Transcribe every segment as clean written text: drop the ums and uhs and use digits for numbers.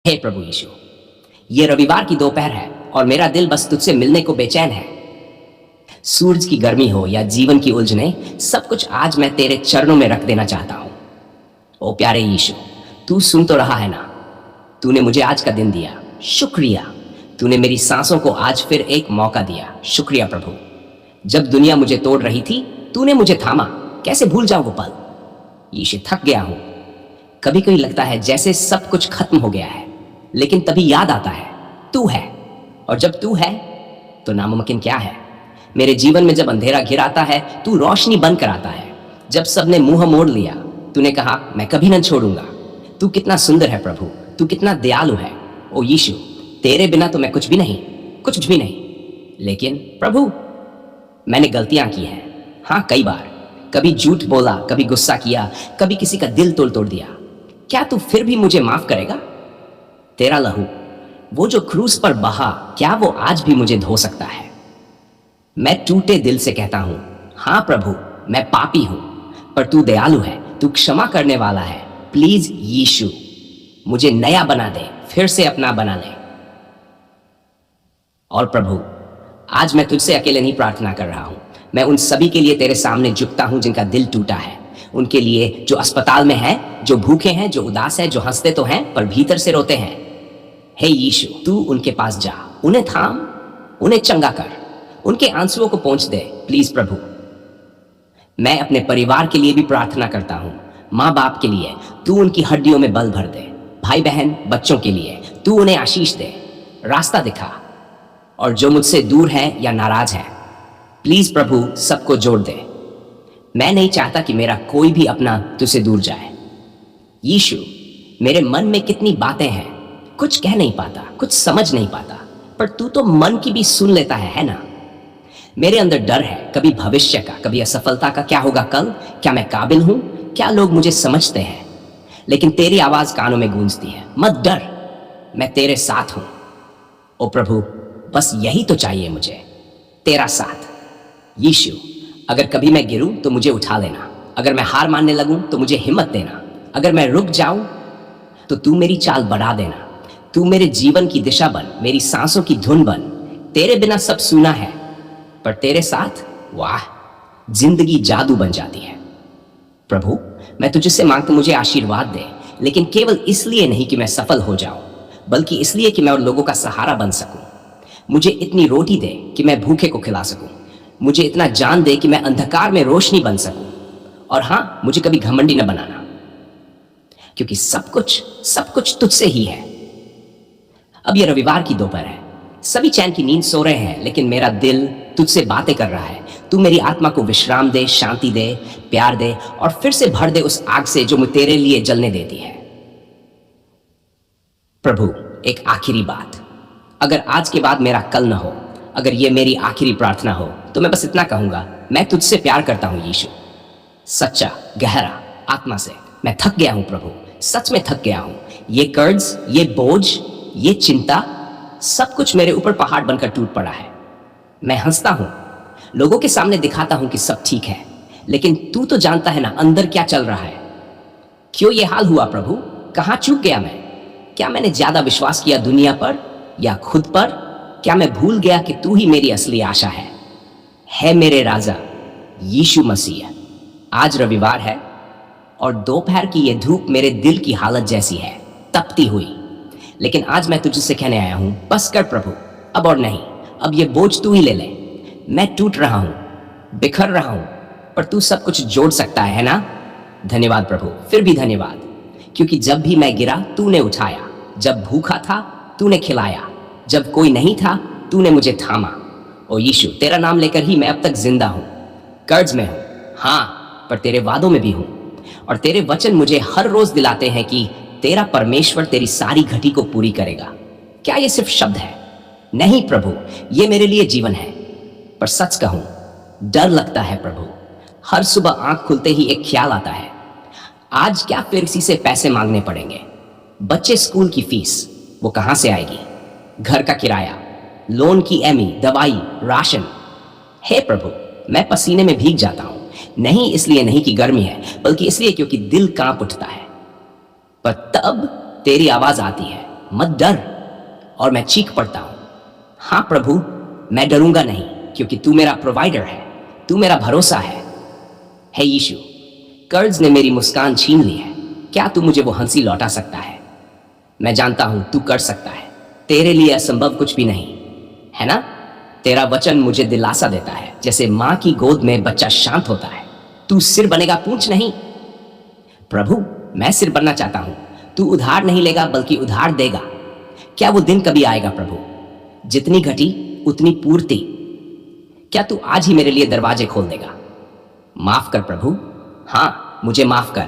हे प्रभु यीशु, ये रविवार की दोपहर है और मेरा दिल बस तुझसे मिलने को बेचैन है। सूरज की गर्मी हो या जीवन की उलझने, सब कुछ आज मैं तेरे चरणों में रख देना चाहता हूं। ओ प्यारे यीशु, तू सुन तो रहा है ना? तूने मुझे आज का दिन दिया, शुक्रिया। तूने मेरी सांसों को आज फिर एक मौका दिया, शुक्रिया प्रभु। जब दुनिया मुझे तोड़ रही थी, तूने मुझे थामा। कैसे भूल जाऊं वो पल? यीशु, थक गया हूं। कभी कभी लगता है जैसे सब कुछ खत्म हो गया है, लेकिन तभी याद आता है तू है, और जब तू है तो नामुमकिन क्या है। मेरे जीवन में जब अंधेरा घिर आता है, तू रोशनी बन कर आता है। जब सबने मुंह मोड़ लिया, तूने कहा मैं कभी न छोड़ूंगा। तू कितना सुंदर है प्रभु, तू कितना दयालु है। ओ यीशु, तेरे बिना तो मैं कुछ भी नहीं, कुछ भी नहीं। लेकिन प्रभु, मैंने गलतियां की हैं। हाँ, कई बार। कभी झूठ बोला, कभी गुस्सा किया, कभी किसी का दिल तोड़ दिया। क्या तू फिर भी मुझे माफ करेगा? तेरा लहू, वो जो क्रूस पर बहा, क्या वो आज भी मुझे धो सकता है? मैं टूटे दिल से कहता हूं, हाँ प्रभु, मैं पापी हूं, पर तू दयालु है, तू क्षमा करने वाला है। प्लीज यीशु, मुझे नया बना दे, फिर से अपना बना ले। और प्रभु, आज मैं तुझसे अकेले नहीं प्रार्थना कर रहा हूं, मैं उन सभी के लिए तेरे सामने झुकता हूं जिनका दिल टूटा है। उनके लिए जो अस्पताल में है, जो भूखे हैं, जो उदास है, जो हंसते तो हैं पर भीतर से रोते हैं। हे यीशु, तू उनके पास जा, उन्हें थाम, उन्हें चंगा कर, उनके आंसुओं को पोंछ दे प्लीज प्रभु। मैं अपने परिवार के लिए भी प्रार्थना करता हूं। माँ बाप के लिए तू उनकी हड्डियों में बल भर दे। भाई बहन बच्चों के लिए तू उन्हें आशीष दे, रास्ता दिखा। और जो मुझसे दूर है या नाराज है, प्लीज प्रभु सबको जोड़ दे। मैं नहीं चाहता कि मेरा कोई भी अपना तुझसे दूर जाए। यीशु, मेरे मन में कितनी बातें हैं, कुछ कह नहीं पाता, कुछ समझ नहीं पाता, पर तू तो मन की भी सुन लेता है ना? मेरे अंदर डर है, कभी भविष्य का, कभी असफलता का। क्या होगा कल? क्या मैं काबिल हूं? क्या लोग मुझे समझते हैं? लेकिन तेरी आवाज कानों में गूंजती है, मत डर, मैं तेरे साथ हूं। ओ प्रभु, बस यही तो चाहिए मुझे, तेरा साथ। यीशु, अगर कभी मैं गिरूं तो मुझे उठा लेना, अगर मैं हार मानने लगूं तो मुझे हिम्मत देना, अगर मैं रुक जाऊं तो तू मेरी चाल बढ़ा देना। तू मेरे जीवन की दिशा बन, मेरी सांसों की धुन बन। तेरे बिना सब सूना है, पर तेरे साथ, वाह, जिंदगी जादू बन जाती है। प्रभु, मैं तुझसे मांगता मुझे आशीर्वाद दे, लेकिन केवल इसलिए नहीं कि मैं सफल हो जाऊं, बल्कि इसलिए कि मैं उन लोगों का सहारा बन सकूं। मुझे इतनी रोटी दे कि मैं भूखे को खिला सकूं। मुझे इतना जान दे कि मैं अंधकार में रोशनी बन सकूं। और हां, मुझे कभी घमंडी न बनाना, क्योंकि सब कुछ तुझसे ही है। अब यह रविवार की दोपहर है, सभी चैन की नींद सो रहे हैं, लेकिन मेरा दिल तुझसे बातें कर रहा है। तू मेरी आत्मा को विश्राम दे, शांति दे, प्यार दे, और फिर से भर दे उस आग से जो मुझे तेरे लिए जलने देती है। प्रभु, एक आखिरी बात, अगर आज के बाद मेरा कल न हो, अगर ये मेरी आखिरी प्रार्थना हो, तो मैं बस इतना कहूंगा, मैं तुझसे प्यार करता हूं यीशु, सच्चा, गहरा, आत्मा से। मैं थक गया हूं प्रभु, सच में थक गया हूं। ये कर्ज, ये बोझ, ये चिंता, सब कुछ मेरे ऊपर पहाड़ बनकर टूट पड़ा है। मैं हंसता हूं, लोगों के सामने दिखाता हूं कि सब ठीक है, लेकिन तू तो जानता है ना अंदर क्या चल रहा है। क्यों ये हाल हुआ प्रभु? कहां चूक गया मैं? क्या मैंने ज्यादा विश्वास किया दुनिया पर या खुद पर? क्या मैं भूल गया कि तू ही मेरी असली आशा है मेरे राजा यीशु मसीह। आज रविवार है और दोपहर की यह धूप मेरे दिल की हालत जैसी है, तपती हुई। लेकिन आज मैं तुझसे कहने आया हूं, बस कर प्रभु, अब और नहीं। अब ये बोझ तू ही ले ले। मैं टूट रहा हूं, बिखर रहा हूं, पर तू सब कुछ जोड़ सकता है ना? धन्यवाद प्रभु, फिर भी धन्यवाद, क्योंकि जब भी मैं गिरा तूने उठाया, जब भूखा था तूने खिलाया, जब कोई नहीं था तूने मुझे थामा। ओ यीशु, तेरा नाम लेकर ही मैं अब तक जिंदा हूं। कर्ज में हूं, हाँ, पर तेरे वादों में भी हूं। और तेरे वचन मुझे हर रोज दिलाते हैं कि तेरा परमेश्वर तेरी सारी घटी को पूरी करेगा। क्या ये सिर्फ शब्द है? नहीं प्रभु, ये मेरे लिए जीवन है। पर सच कहूं, डर लगता है प्रभु। हर सुबह आंख खुलते ही एक ख्याल आता है, आज क्या फिर किसी से पैसे मांगने पड़ेंगे? बच्चे स्कूल की फीस, वो कहां से आएगी? घर का किराया, लोन की ईएमआई, दवाई, राशन। हे प्रभु, मैं पसीने में भीग जाता हूं, नहीं इसलिए नहीं कि गर्मी है, बल्कि इसलिए क्योंकि दिल कांप उठता है। पर तब तेरी आवाज आती है, मत डर। और मैं चीख पड़ता हूं, हाँ प्रभु, मैं डरूंगा नहीं, क्योंकि तू मेरा प्रोवाइडर है, तू मेरा भरोसा है। हे यीशु, कर्ज ने मेरी मुस्कान छीन ली है, क्या तू मुझे वो हंसी लौटा सकता है? मैं जानता हूं तू कर सकता है, तेरे लिए असंभव कुछ भी नहीं है ना? तेरा वचन मुझे दिलासा देता है, जैसे मां की गोद में बच्चा शांत होता है। तू सिर बनेगा, पूंछ नहीं। प्रभु, मैं सिर बनना चाहता हूं। तू उधार नहीं लेगा, बल्कि उधार देगा। क्या वो दिन कभी आएगा प्रभु, जितनी घटी उतनी पूर्ति? क्या तू आज ही मेरे लिए दरवाजे खोल देगा? माफ कर प्रभु, हाँ मुझे माफ कर।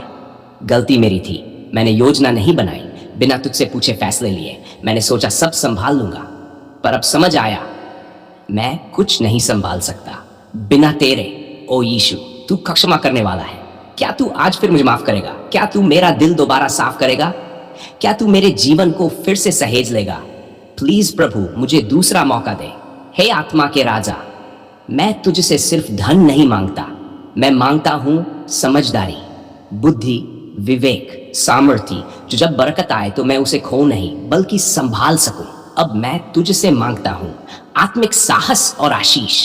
गलती मेरी थी, मैंने योजना नहीं बनाई, बिना तुझसे पूछे फैसले लिए। मैंने सोचा सब संभाल लूंगा, पर अब समझ आया मैं कुछ नहीं संभाल सकता बिना तेरे। ओ यीशु, तू क्षमा करने वाला है। क्या तू आज फिर मुझे माफ करेगा? क्या तू मेरा दिल दोबारा साफ करेगा? क्या तू मेरे जीवन को फिर से सहेज लेगा? प्लीज प्रभु, मुझे दूसरा मौका दे। हे आत्मा के राजा, मैं तुझसे सिर्फ धन नहीं मांगता, मैं मांगता हूं समझदारी, बुद्धि, विवेक, सामर्थ्य, जो जब बरकत आए तो मैं उसे खो नहीं बल्कि संभाल सकूं। अब मैं तुझसे मांगता हूं आत्मिक साहस और आशीष।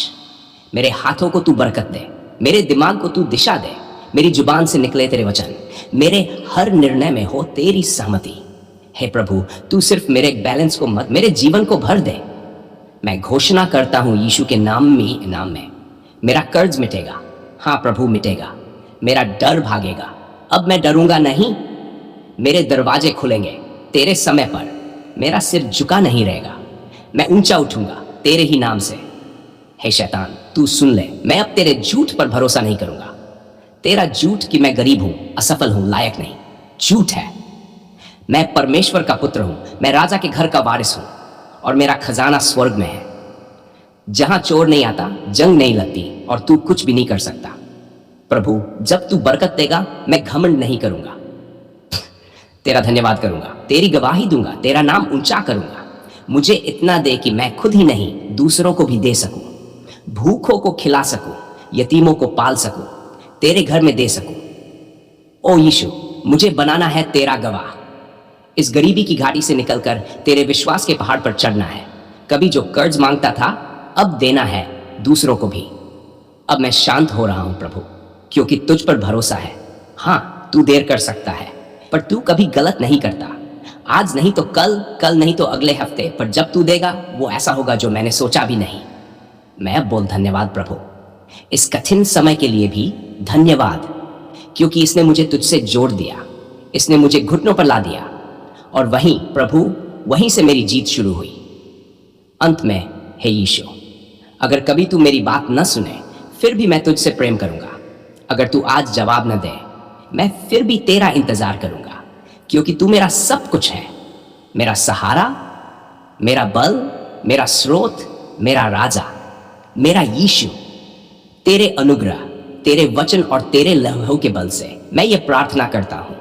मेरे हाथों को तू बरकत दे, मेरे दिमाग को तू दिशा दे, मेरी जुबान से निकले तेरे वचन, मेरे हर निर्णय में हो तेरी सहमति। हे प्रभु, तू सिर्फ मेरे बैलेंस को मत, मेरे जीवन को भर दे। मैं घोषणा करता हूं यीशु के नाम में मेरा कर्ज मिटेगा। हाँ प्रभु, मिटेगा। मेरा डर भागेगा, अब मैं डरूंगा नहीं। मेरे दरवाजे खुलेंगे तेरे समय पर, मेरा सिर झुका नहीं रहेगा। मैं ऊंचा उठूंगा तेरे ही नाम से। हे शैतान, तू सुन ले, मैं अब तेरे झूठ पर भरोसा नहीं करूंगा। तेरा झूठ कि मैं गरीब हूं, असफल हूं, लायक नहीं, झूठ है। मैं परमेश्वर का पुत्र हूं, मैं राजा के घर का वारिस हूं, और मेरा खजाना स्वर्ग में है, जहां चोर नहीं आता, जंग नहीं लगती, और तू कुछ भी नहीं कर सकता। प्रभु, जब तू बरकत देगा मैं घमंड नहीं करूंगा, तेरा धन्यवाद करूंगा, तेरी गवाही दूंगा, तेरा नाम ऊंचा करूंगा। मुझे इतना दे कि मैं खुद ही नहीं दूसरों को भी दे सकूं, भूखों को खिला सकूं, यतीमों को पाल सकूं, तेरे घर में दे सकूं। ओ यीशु, मुझे बनाना है तेरा गवाह। इस गरीबी की घाटी से निकलकर तेरे विश्वास के पहाड़ पर चढ़ना है। कभी जो कर्ज मांगता था, अब देना है दूसरों को भी। अब मैं शांत हो रहा हूं प्रभु, क्योंकि तुझ पर भरोसा है। हाँ, तू देर कर सकता है, पर तू कभी गलत नहीं करता। आज नहीं तो कल, कल नहीं तो अगले हफ्ते, पर जब तू देगा वो ऐसा होगा जो मैंने सोचा भी नहीं। मैं अब बोल धन्यवाद प्रभु, इस कठिन समय के लिए भी धन्यवाद, क्योंकि इसने मुझे तुझसे जोड़ दिया, इसने मुझे घुटनों पर ला दिया, और वहीं प्रभु, वहीं से मेरी जीत शुरू हुई। अंत में, हे यीशु, अगर कभी तू मेरी बात न सुने, फिर भी मैं तुझसे प्रेम करूंगा। अगर तू आज जवाब न दे, मैं फिर भी तेरा इंतजार करूंगा, क्योंकि तू मेरा सब कुछ है, मेरा सहारा, मेरा बल, मेरा स्रोत, मेरा राजा, मेरा यीशु। तेरे अनुग्रह, तेरे वचन और तेरे लहू के बल से मैं ये प्रार्थना करता हूं,